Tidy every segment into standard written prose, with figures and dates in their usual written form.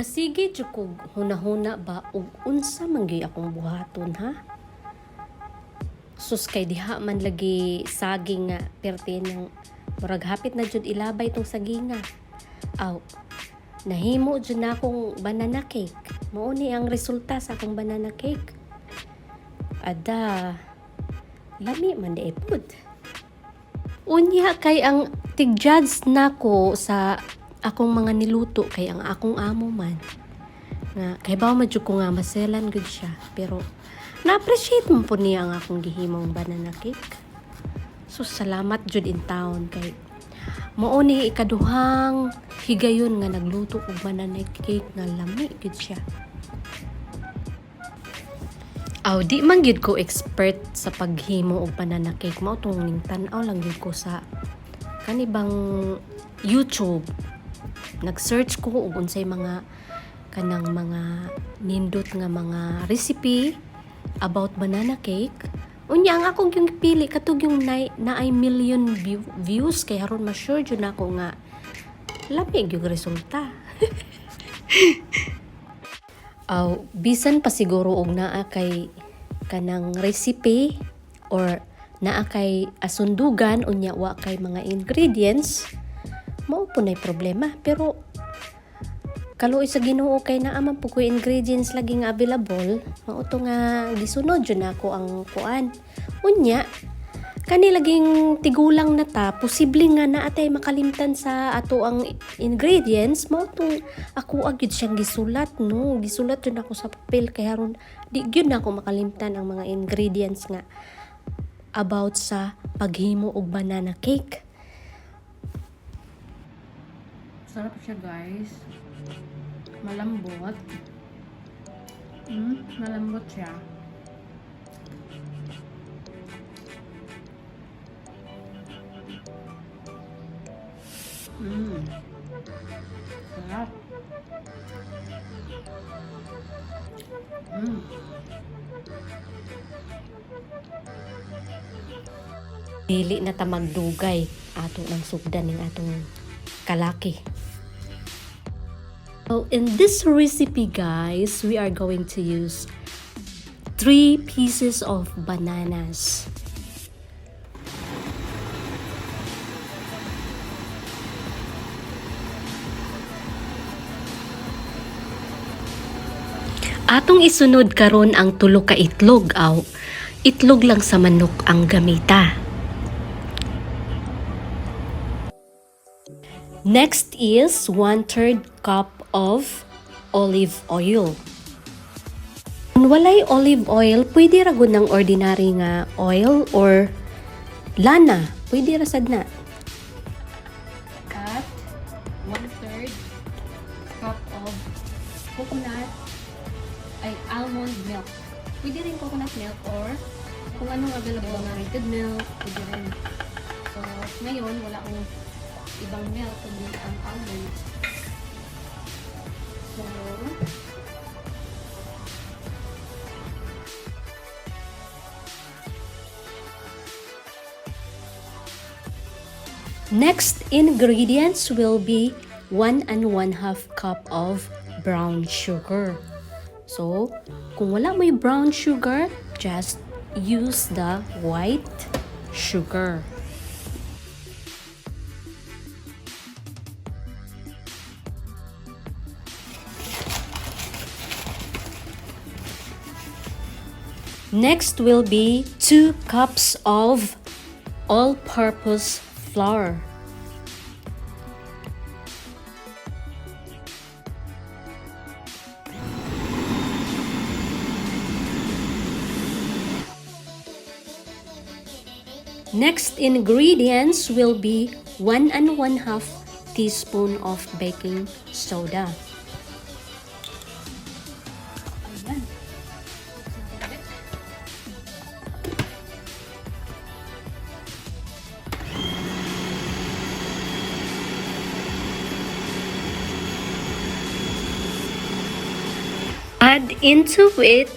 Sige jukog hunahuna ba ug unsa man gyud akong buhaton ha? Sus kay diha man lagi saging nga perti ng murag hapit na jud ilabay tong saginga. Aw, nahimo jud na akong banana cake. Mao ni ang resulta sa akong banana cake. Ada lami man di pud. Unya kay ang tig-judge nako sa akong mga niluto kay ang akong amo man nga kay bawo madjud ko nga maselan gud siya, pero na-appreciate mo po niya ang akong gihimong banana cake. So salamat jud in town kay mao ni ikaduhang higayon nga nagluto og banana cake nga lami gud siya. Aw di man gid ko expert sa paghimo og banana cake, mao tong ning tan-aw lang gid ko sa kanibang YouTube. Nag-search ko og unsay mga kanang mga nindot nga mga recipe about banana cake. Unya ang akong yung pili katug yung naay million views kay haron ma-sure jud nako nga lamig yung resulta. Aw bisan pa siguro og naa kay kanang recipe or naa kay asundugan unya wa kay mga ingredients, mao po na problema. Pero kaluoy sa Ginoo kay naa man po ko ingredients lagi nga available, mao to nga gisunod jud nako ang kuan. Unya kani laging tigulang na ta, posible nga naatay makalimtan sa ato ang ingredients, mao tong ako agud siyang gisulat no. Gisulat jud ako sa papel kay haron di gyud nako makalimtan ang mga ingredients nga about sa paghimo og banana cake. Sarap siya guys. Malambot. Malambot siya. Sarap. Dili na ta magdugay ato ng sugdan ning atong kalaki. So in this recipe guys, we are going to use 3 pieces of bananas. Atong isunod karon ang tulo ka itlog, aw itlog lang sa manok ang gamita. Next is 1/3 cup of olive oil. Kung walay olive oil, pwede ra gud ng ordinary nga oil or lana, pwede ra sad na. At 1/3 cup of coconut ay almond milk. Pwede rin coconut milk or kung anong available na rated milk, pwede rin. So, ngayon, wala akong ibang milk kundi ang almond. So, next ingredients will be 1 1/2 cup of brown sugar. So, kung wala may brown sugar, just use the white sugar. Next will be 2 cups of all-purpose flour. Next ingredients will be 1 1/2 teaspoon of baking soda. ayan. Add into it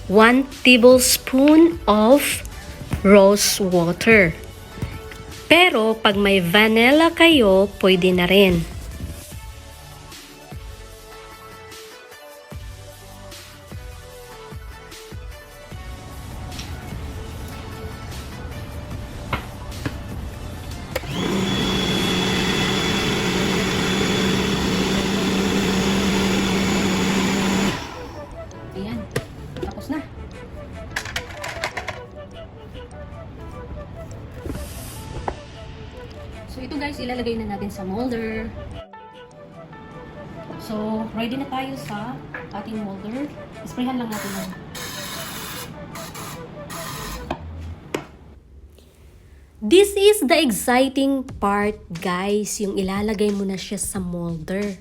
1 tablespoon of rose water. Pero pag may vanilla kayo, pwede na rin. ilalagay na natin sa molder. So, ready na tayo sa ating molder. Sprayhan lang natin ng. This is the exciting part, guys. Yung ilalagay mo na siya sa molder.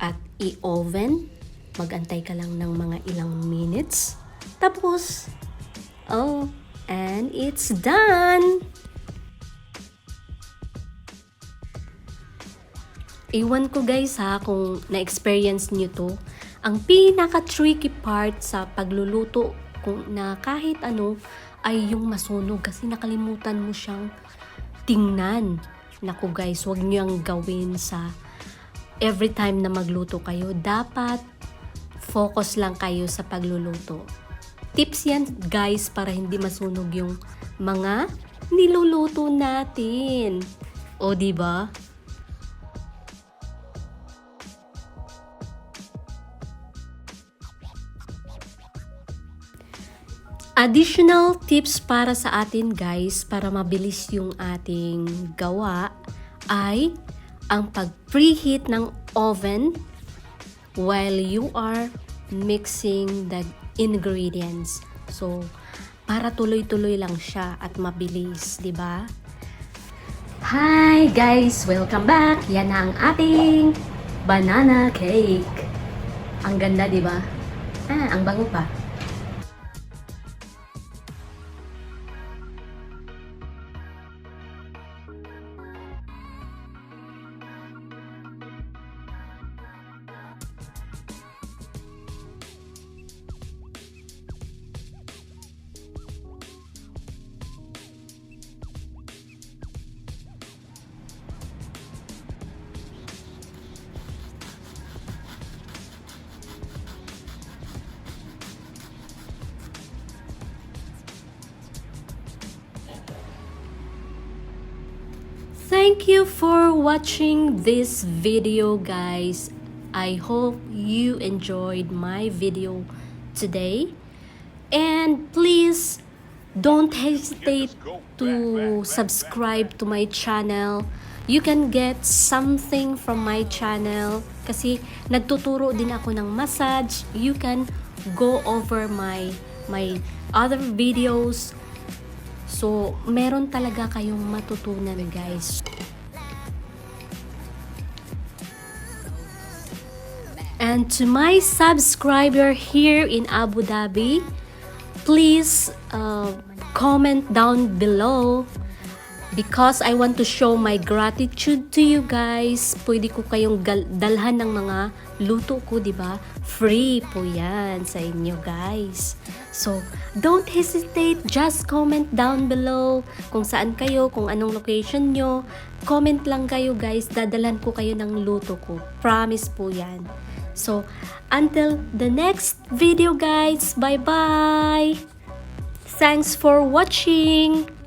At i-oven. Mag-antay ka lang ng mga ilang minutes. Tapos, oh, and it's done! Iwan ko guys ha kung na-experience nyo to. Ang pinaka-tricky part sa pagluluto kung na kahit ano ay yung masunog kasi nakalimutan mo siyang tingnan. Naku guys, huwag nyo ang gawin sa every time na magluto kayo. Dapat focus lang kayo sa pagluluto. Tips yan guys para hindi masunog yung mga niluluto natin. O diba? Additional tips para sa atin guys, para mabilis yung ating gawa ay ang pag-preheat ng oven while you are mixing the ingredients. So, para tuloy-tuloy lang siya at mabilis, di ba? Hi guys! Welcome back! Yan na ang ating banana cake. Ang ganda, di ba? Ang bango pa. Thank you for watching this video guys. I hope you enjoyed my video today. And please don't hesitate to subscribe to my channel. You can get something from my channel kasi nagtuturo din ako ng massage. You can go over my other videos. So, meron talaga kayong matutunan guys. And to my subscriber here in Abu Dhabi, please comment down below because I want to show my gratitude to you guys. Pwede ko kayong dalhan ng mga luto ko, di ba? Free po yan sa inyo guys. So, don't hesitate. Just comment down below kung saan kayo, kung anong location nyo. Comment lang kayo guys. Dadalan ko kayo ng luto ko. Promise po yan. So, until the next video guys. Bye-bye! Thanks for watching!